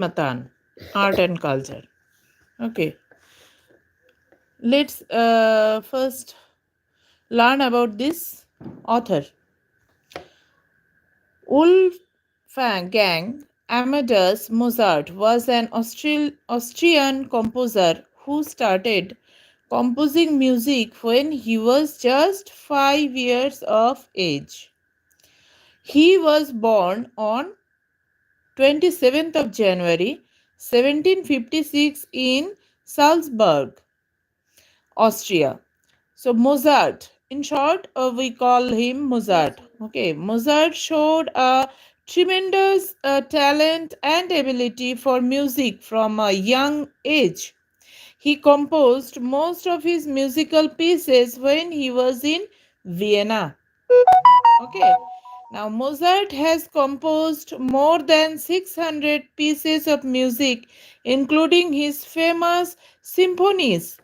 Matan, art and culture. Okay, let's first learn about this author. Wolfgang Amadeus Mozart was an Austrian composer who started composing music when he was just 5 years of age. He was born on 27th of January 1756 in Salzburg, Austria. So Mozart, in short, we call him Mozart. Okay, Mozart showed a tremendous talent and ability for music from a young age. He composed most of his musical pieces when he was in Vienna. Okay. Now, Mozart has composed more than 600 pieces of music, including his famous symphonies,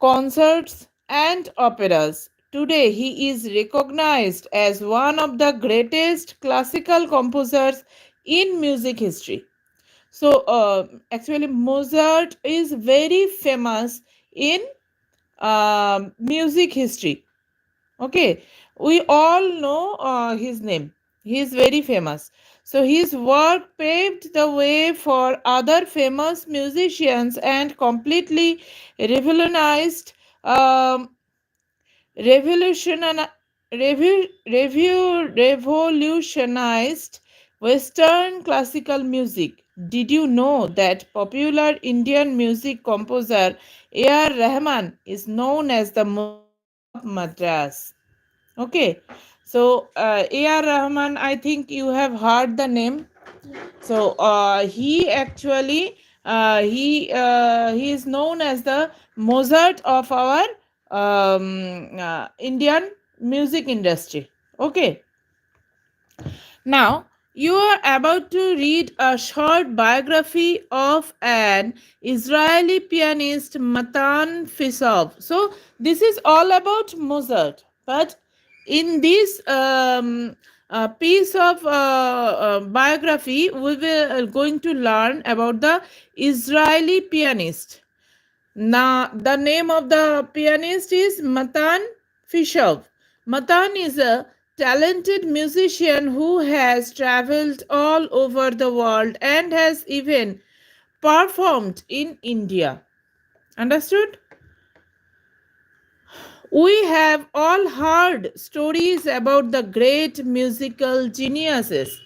concerts, and operas. Today, he is recognized as one of the greatest classical composers in music history. So, actually, Mozart is very famous in music history. Okay, we all know his name. He is very famous. So his work paved the way for other famous musicians and completely revolutionized um, revolution revolutionized Western classical music. Did you know that popular Indian music composer A.R. Rahman is known as the Mozart of Madras? Okay, so A.R. Rahman, I think you have heard the name. So he actually he is known as the Mozart of our Indian music industry. Okay, now you are about to read a short biography of an Israeli pianist Matan Fisov. So this is all about Mozart, but in this piece of biography, we will going to learn about the Israeli pianist. Now, the name of the pianist is Matan Fisher. Matan is a talented musician who has traveled all over the world and has even performed in India. Understood? We have all heard stories about the great musical geniuses.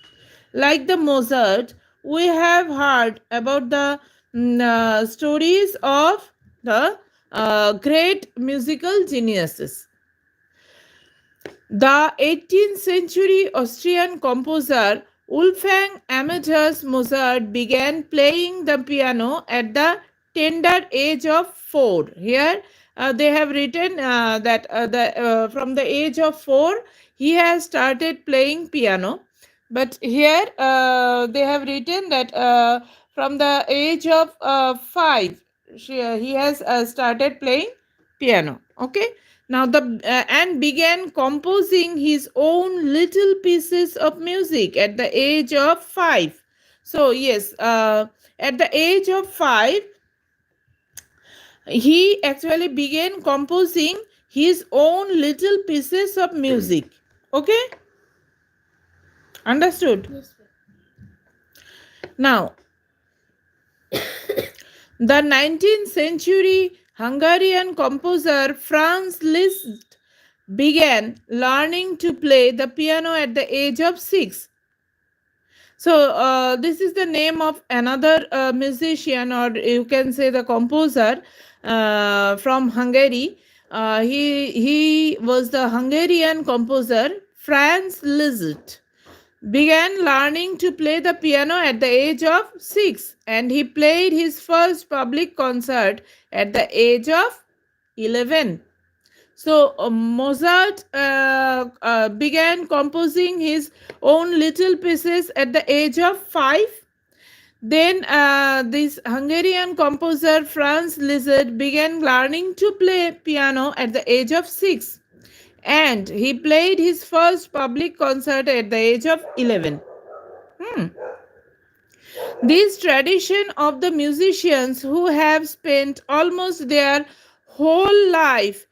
Like the Mozart, we have heard about the stories of the great musical geniuses. The 18th century Austrian composer Wolfgang Amadeus Mozart began playing the piano at the tender age of 4. Here they have written that from the age of 4 he has started playing piano, but here they have written that from the age of 5 he has started playing piano. Okay, now the and began composing his own little pieces of music at the age of 5. So yes, at the age of 5 he actually began composing his own little pieces of music. Okay, understood? Yes, ma'am. Now the 19th century Hungarian composer Franz Liszt began learning to play the piano at the age of 6. So, this is the name of another musician, or you can say the composer from Hungary. He was the Hungarian composer Franz Liszt. Began learning to play the piano at the age of 6, and he played his first public concert at the age of 11. So Mozart began composing his own little pieces at the age of 5. Then this Hungarian composer Franz Liszt began learning to play piano at the age of 6, and he played his first public concert at the age of 11. Hmm. This tradition of the musicians who have spent almost their whole life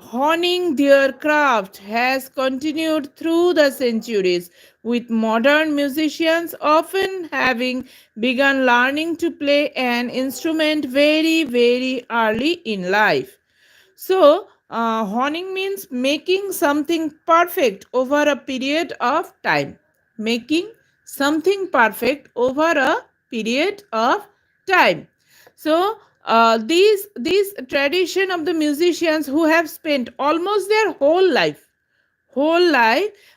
honing their craft has continued through the centuries, with modern musicians often having begun learning to play an instrument very, very early in life. So, honing means making something perfect over a period of time. Making something perfect over a period of time. So, these tradition of the musicians who have spent almost their whole life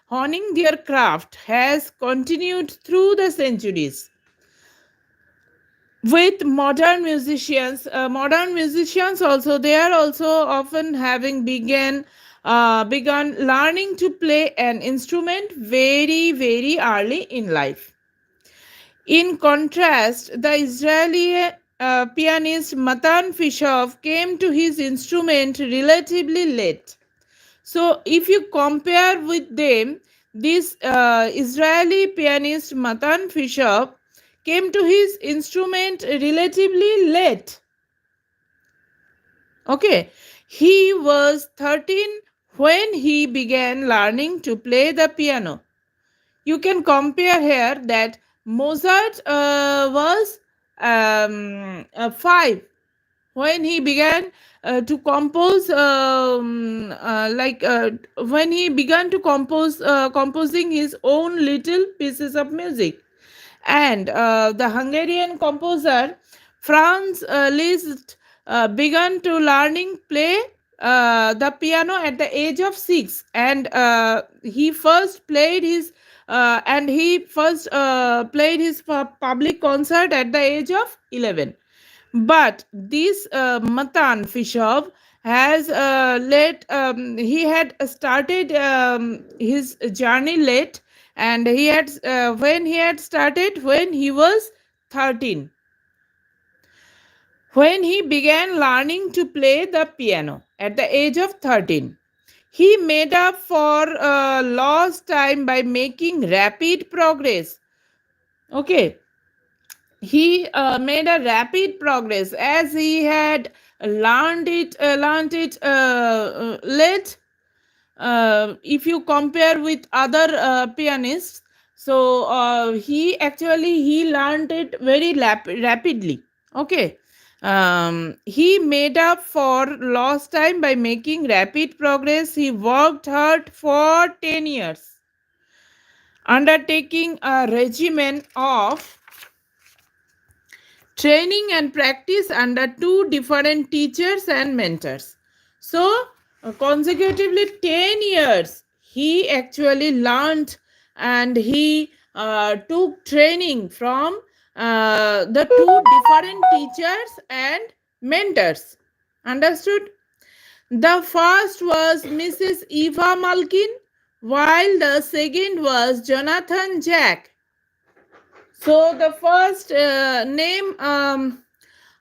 honing their craft has continued through the centuries with modern musicians also, they are also often having begun learning to play an instrument very, very early in life. In contrast, the Israeli pianist Matan Fishoff came to his instrument relatively late. So, if you compare with them, this Israeli pianist Matan Fisher came to his instrument relatively late. Okay, he was 13 when he began learning to play the piano. You can compare here that Mozart was 5 when he began to compose when he began to composing his own little pieces of music. And the Hungarian composer Franz Liszt began to learning play the piano at the age of 6, and he first played his public concert at the age of 11. But this Matan Fishov has he had started his journey late, and he had started when he was 13, when he began learning to play the piano at the age of 13. He made up for lost time by making rapid progress. Okay, he made a rapid progress as he had learned it late. If you compare with other pianists, so he learned it very rapidly. Okay, he made up for lost time by making rapid progress. He worked hard for 10 years, undertaking a regimen of training and practice under two different teachers and mentors. So, consecutively 10 years, he actually learned, and he took training from the two different teachers and mentors. Understood? The first was Mrs. Eva Malkin, while the second was Jonathan Jack. So the first name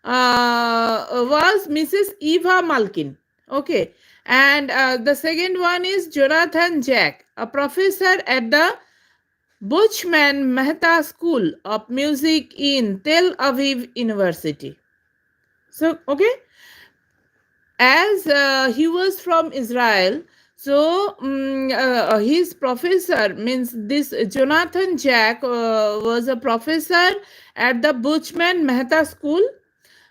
was Mrs. Eva Malkin. Okay. And the second one is Jonathan Jack, a professor at the Buchman Mehta School of Music in Tel Aviv University. So, okay, as he was from Israel, so his professor means this Jonathan Jack was a professor at the Buchman Mehta School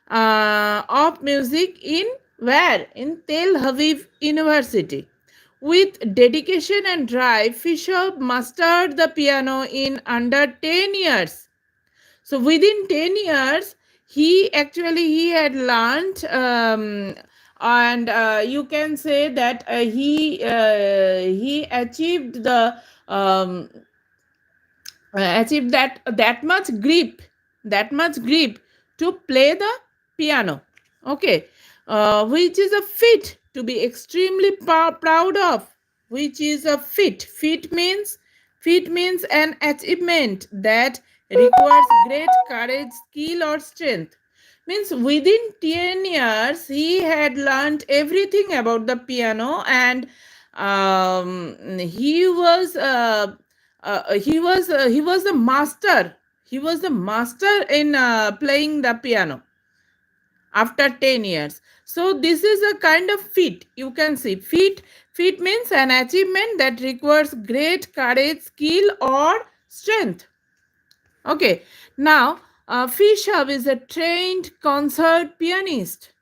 of Music in where? In Tel Aviv University. With dedication and drive, Fisher mastered the piano in under 10 years. So within 10 years, he had learned, and you can say that he um, achieved that much grip to play the piano. Okay, which is a feat to be extremely proud of. Which is a feat means an achievement that requires great courage, skill, or strength. Means within 10 years he had learned everything about the piano, and he was a master. He was the master in playing the piano after 10 years. So this is a kind of feat. You can see feat means an achievement that requires great courage, skill or strength. Okay, now Fisher is a trained concert pianist.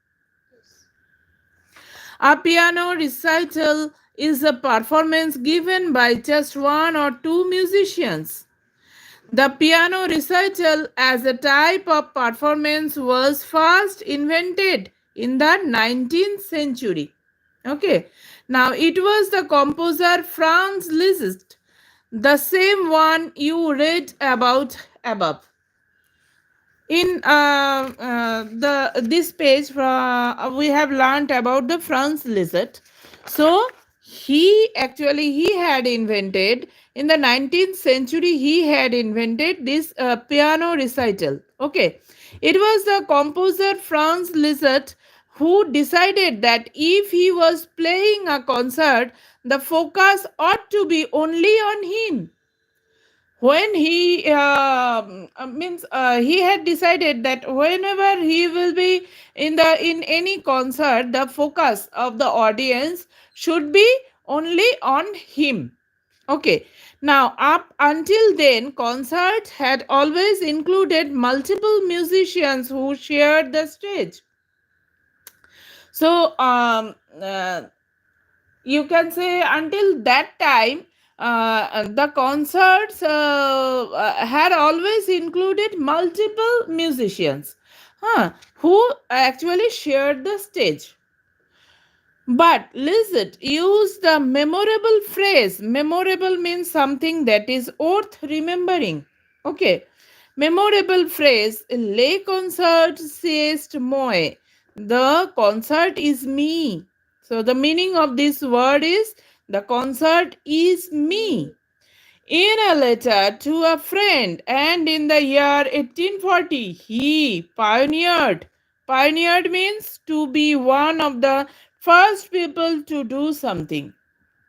A piano recital is a performance given by just one or two musicians. The piano recital as a type of performance was first invented in the 19th century. Okay, now it was the composer Franz Liszt, the same one you read about above. In the this page we have learned about the Franz Liszt. So he had invented in the 19th century, he had invented this piano recital. Okay, it was the composer Franz Liszt who decided that if he was playing a concert, the focus ought to be only on him. When he had decided that whenever he will be in any concert, the focus of the audience should be only on him. Okay, now up until then, concert had always included multiple musicians who shared the stage. So you can say until that time, the concerts had always included multiple musicians, who actually shared the stage. But Liszt used the memorable phrase. Memorable means something that is worth remembering. Okay. Memorable phrase, Le concert c'est moi. The concert is me. So the meaning of this word is the concert is me. In a letter to a friend, and in the year 1840, he pioneered. Pioneered means to be one of the first people to do something.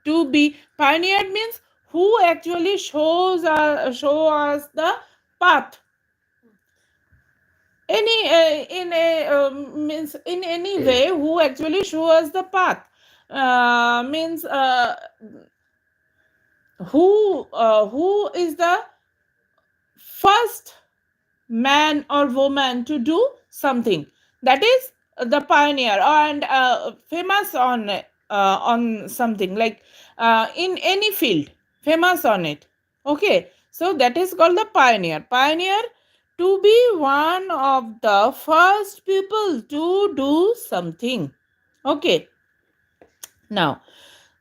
To be pioneered means who actually show us the path. Any in a means in any way who actually show us the path means who is the first man or woman to do something, that is the pioneer and famous on something like in any field, famous on it. Okay, so that is called the pioneer, to be one of the first people to do something. Okay, now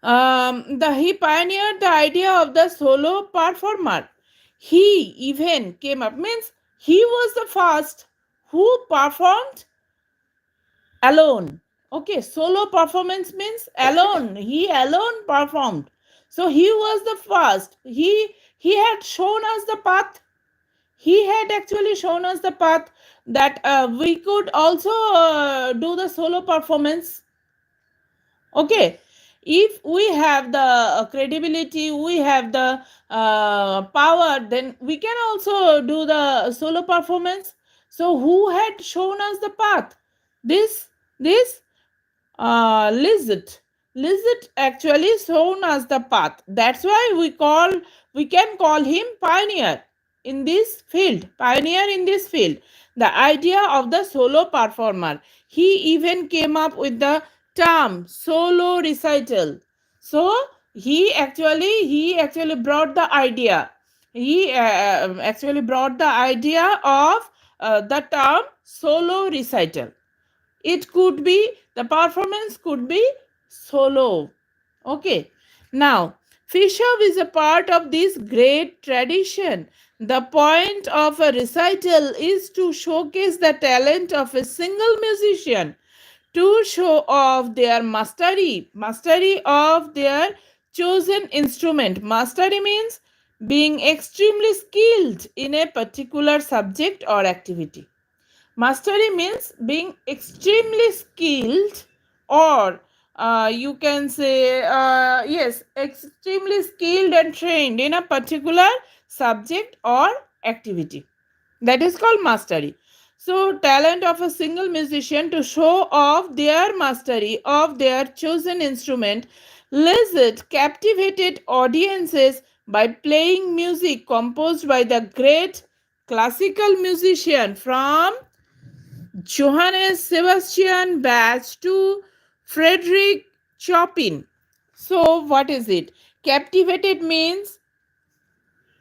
he pioneered the idea of the solo performer. He even came up, means he was the first who performed alone. Okay, solo performance means alone. He alone performed. So he was the first. He had shown us the path. He had actually shown us the path that we could also do the solo performance. Okay, if we have the credibility, we have the power, then we can also do the solo performance. So who had shown us the path? This Liszt actually shown us the path. That's why we can call him pioneer in this field. Pioneer in this field. The idea of the solo performer. He even came up with the term solo recital. So he actually brought the idea. He actually brought the idea of the term solo recital. It could be, the performance could be solo. Okay, now Fisher is a part of this great tradition. The point of a recital is to showcase the talent of a single musician, to show off their mastery of their chosen instrument. Mastery means being extremely skilled in a particular subject or activity. Mastery means being extremely skilled, or you can say, yes, extremely skilled and trained in a particular subject or activity. That is called mastery. So, talent of a single musician to show off their mastery of their chosen instrument. Liszt captivated audiences by playing music composed by the great classical musician from Johannes Sebastian Bach to Frederick Chopin. So, what is it? Captivated means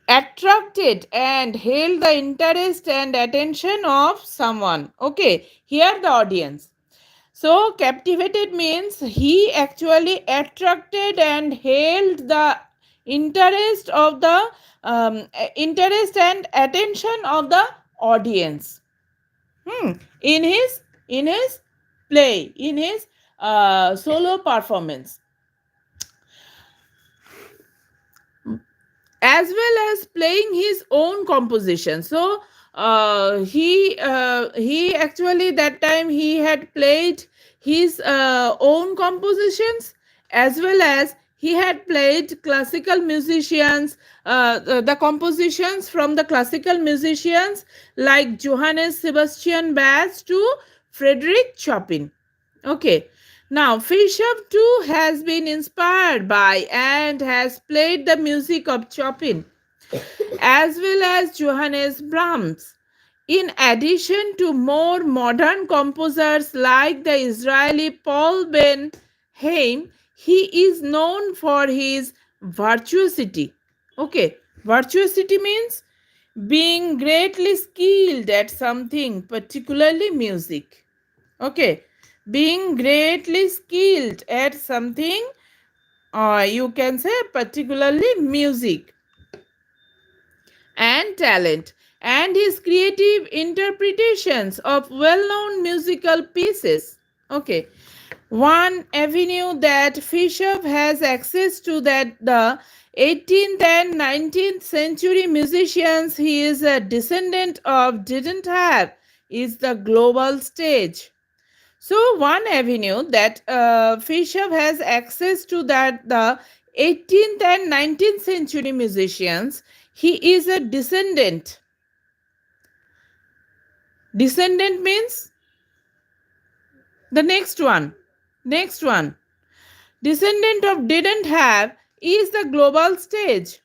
attracted and held the interest and attention of someone. Okay, here the audience. So, captivated means he actually attracted and held the interest of the interest and attention of the audience. In his play, in his solo performance, as well as playing his own composition. So he actually that time he had played his own compositions, as well as he had played classical musicians, the compositions from the classical musicians like Johannes Sebastian Bach to Frederick Chopin. Okay. Now, Fischer too has been inspired by and has played the music of Chopin as well as Johannes Brahms. In addition to more modern composers like the Israeli Paul Ben Haim, he is known for his virtuosity. Okay, virtuosity means being greatly skilled at something, particularly music. Okay, being greatly skilled at something, or you can say particularly music, and talent, and his creative interpretations of well known musical pieces. Okay, one avenue that Fisher has access to that the 18th and 19th century musicians he is a descendant of didn't have is the global stage. So one avenue that Fisher has access to that the 18th and 19th century musicians, he is a descendant. Descendant means the next one. Next one. Descendant of didn't have is the global stage.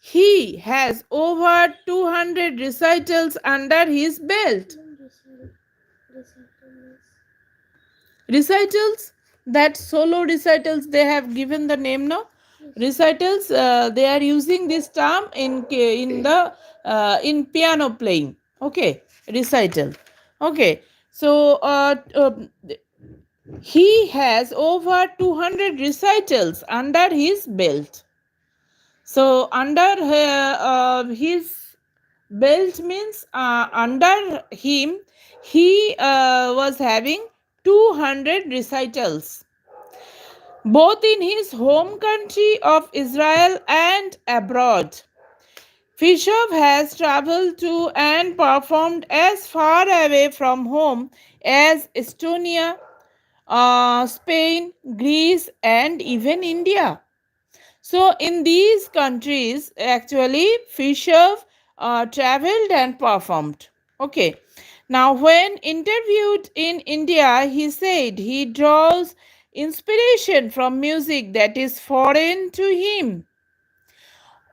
He has over 200 recitals under his belt. Recitals, that solo recitals they have given the name now. Recitals, they are using this term in the in piano playing. Okay, recital. Okay, so he has over 200 recitals under his belt. So under his belt means under him he was having 200 recitals, both in his home country of Israel and abroad. Fisher has traveled to and performed as far away from home as Estonia, Spain, Greece, and even India. So, in these countries, actually, Fisher traveled and performed. Okay. Now, when interviewed in India, he said he draws inspiration from music that is foreign to him.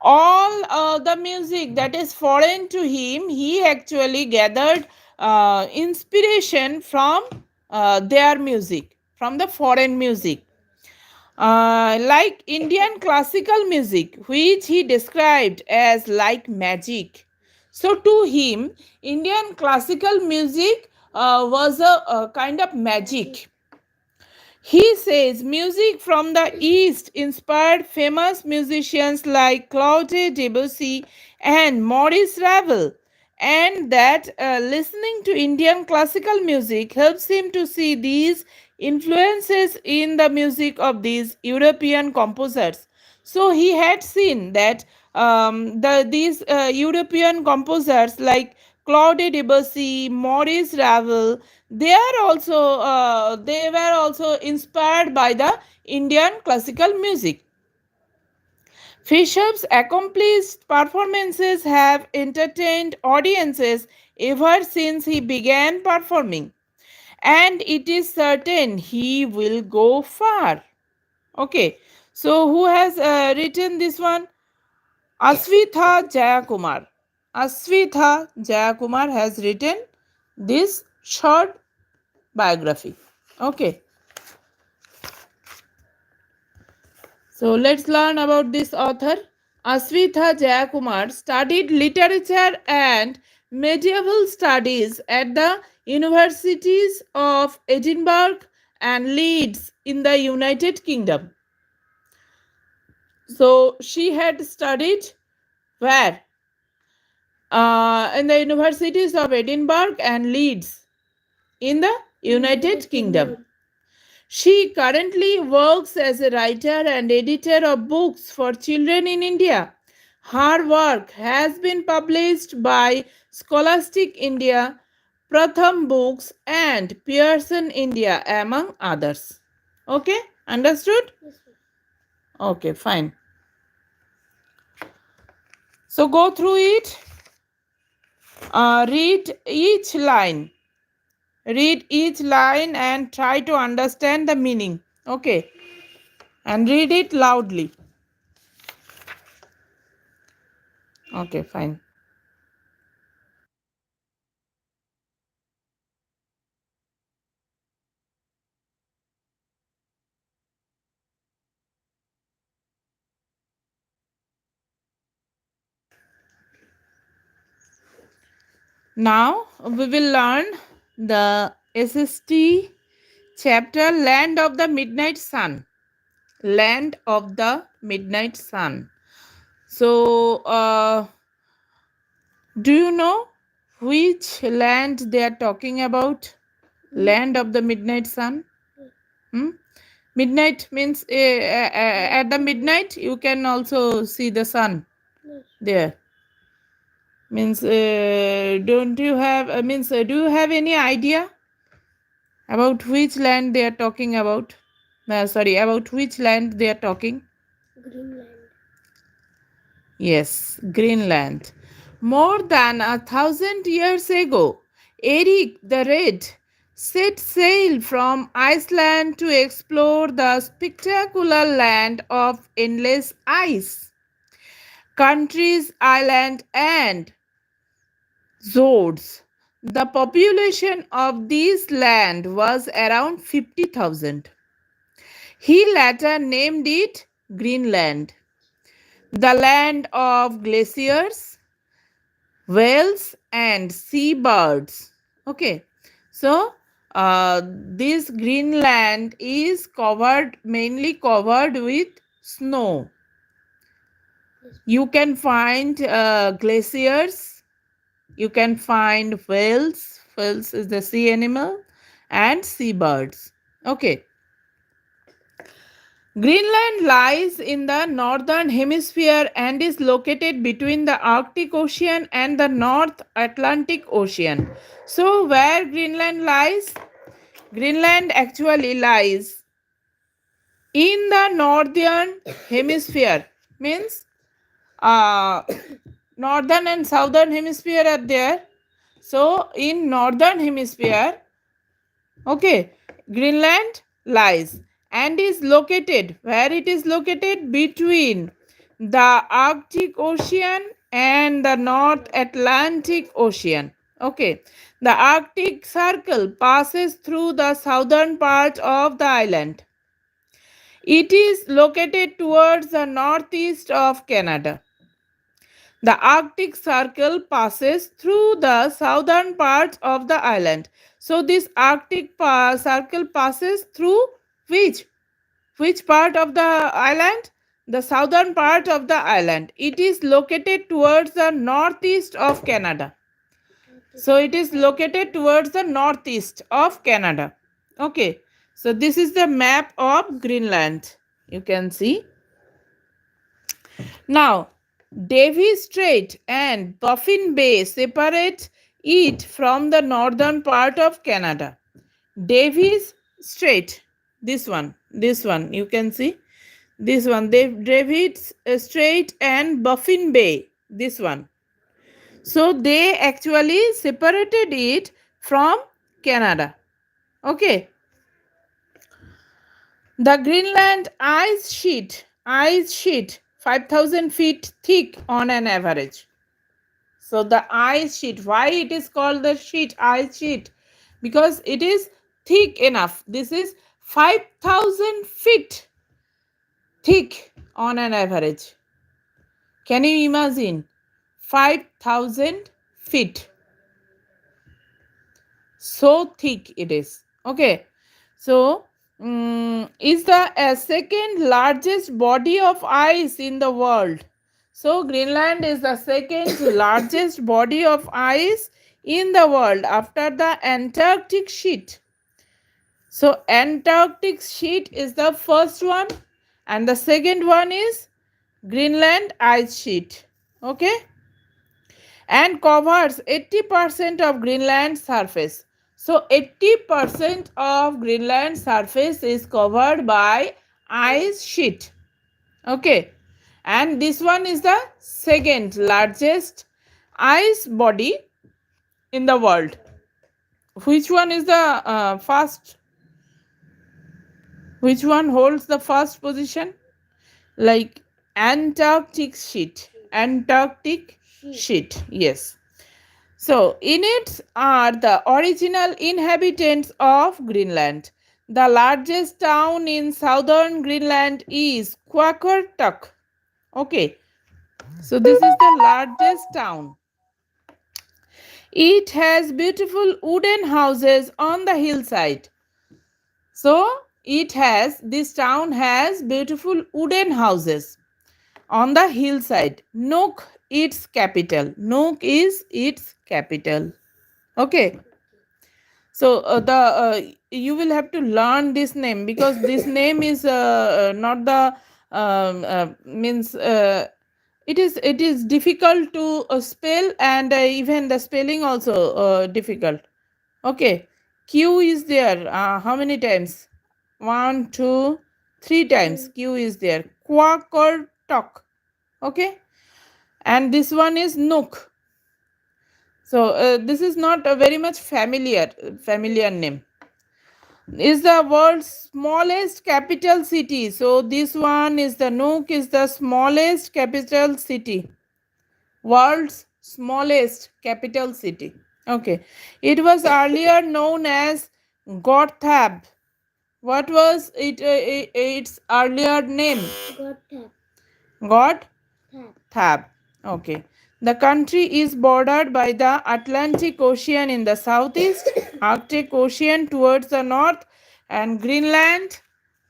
All the music that is foreign to him, he actually gathered inspiration from their music, from the foreign music. Like Indian classical music, which he described as like magic. So, to him, Indian classical music was a kind of magic. He says music from the East inspired famous musicians like Claude Debussy and Maurice Ravel, and that listening to Indian classical music helps him to see these influences in the music of these European composers. So he had seen that these European composers like Claude Debussy, Maurice Ravel, they were also inspired by the Indian classical music. Fisher's accomplished performances have entertained audiences ever since he began performing, and it is certain he will go far. Okay, so who has written this one? Aswitha Jayakumar. Aswitha Jayakumar has written this short biography. Okay, so let's learn about this author. Aswitha Jayakumar studied literature and medieval studies at the universities of Edinburgh and Leeds in the United Kingdom. So she had studied where? In the universities of Edinburgh and Leeds in the United Kingdom. She currently works as a writer and editor of books for children in India. Her work has been published by Scholastic India, Pratham Books, and Pearson India, among others. Okay, understood? Okay, fine. So go through it. Read each line. Read each line and try to understand the meaning. Okay, and read it loudly. Okay, fine. Now we will learn the SST chapter Land of the Midnight Sun. Land of the Midnight Sun. So, do you know which land they are talking about? Land of the Midnight Sun? Hmm? Midnight means at the midnight you can also see the sun there. Means don't you have do you have any idea about which land they are talking about? Sorry, about which land they are talking? Greenland. Yes, Greenland. More than 1,000 years ago, Eric the Red set sail from Iceland to explore the spectacular land of endless ice. Countries, island, and Zords. The population of this land was around 50,000. He later named it Greenland, the land of glaciers, whales, and seabirds. Okay, so this Greenland is mainly covered with snow. You can find glaciers, you can find whales. Whales is the sea animal, and seabirds. Okay. Greenland lies in the northern hemisphere and is located between the Arctic Ocean and the North Atlantic Ocean. So, where Greenland lies? Greenland actually lies in the northern hemisphere. Means uh, northern and southern hemisphere are there. So, in northern hemisphere, okay, Greenland lies and is located where it is located between the Arctic Ocean and the North Atlantic Ocean. Okay, the Arctic Circle passes through the southern part of the island. It is located towards the northeast of Canada. The Arctic Circle passes through the southern part of the island. So this Arctic Circle passes through which? Which part of the island? The southern part of the island. It is located towards the northeast of Canada. So it is located towards the northeast of Canada. Okay. So this is the map of Greenland. You can see. Now, Davy Strait and Baffin Bay separate it from the northern part of Canada. Davis Strait, this one, you can see. This one, Davis Strait and Baffin Bay, this one. So they actually separated it from Canada. Okay. The Greenland ice sheet, 5,000 feet thick on an average. So the ice sheet, why it is called the sheet, ice sheet? Because it is thick enough. This is 5,000 feet thick on an average. Can you imagine? 5,000 feet. So thick it is. Okay. So is the second largest body of ice in the world. So Greenland is the second largest body of ice in the world after the Antarctic sheet. So Antarctic sheet is the first one and the second one is Greenland ice sheet. Okay. And covers 80% of Greenland surface. So 80% of Greenland surface is covered by ice sheet. Okay. And this one is the second largest ice body in the world. Which one is the first? Which one holds the first position? Like Antarctic sheet. Antarctic sheet. Yes. So, in it are the original inhabitants of Greenland. The largest town in southern Greenland is Qaqortoq. Okay, so this is the largest town. It has beautiful wooden houses on the hillside. So, this town has beautiful wooden houses on the hillside. Nuuk, its capital. Nuuk is its capital. Okay. So you will have to learn this name because this name is not the means it is difficult to spell and even the spelling also difficult. Okay, Q is there. How many times? 1, 2, 3 times. Q is there. Quack or talk. Okay, and this one is Nook. So this is not a very much familiar name. Is the world's smallest capital city. So this one is the Nuuk is the smallest capital city. World's smallest capital city. Okay. It was earlier known as Gorthab. What was its earlier name? Gorthab. Okay. The country is bordered by the Atlantic Ocean in the southeast, Arctic Ocean towards the north, and Greenland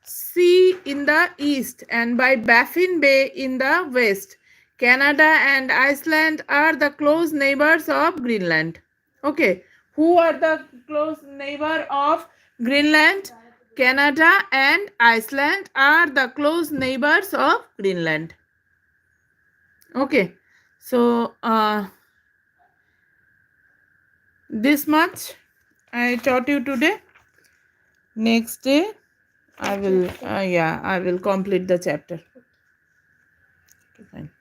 Sea in the east, and by Baffin Bay in the west. Canada and Iceland are the close neighbors of Greenland. Okay, who are the close neighbor of Greenland? Canada and Iceland are the close neighbors of Greenland. Okay, so this much I taught you today. Next day I will complete the chapter. Okay, fine.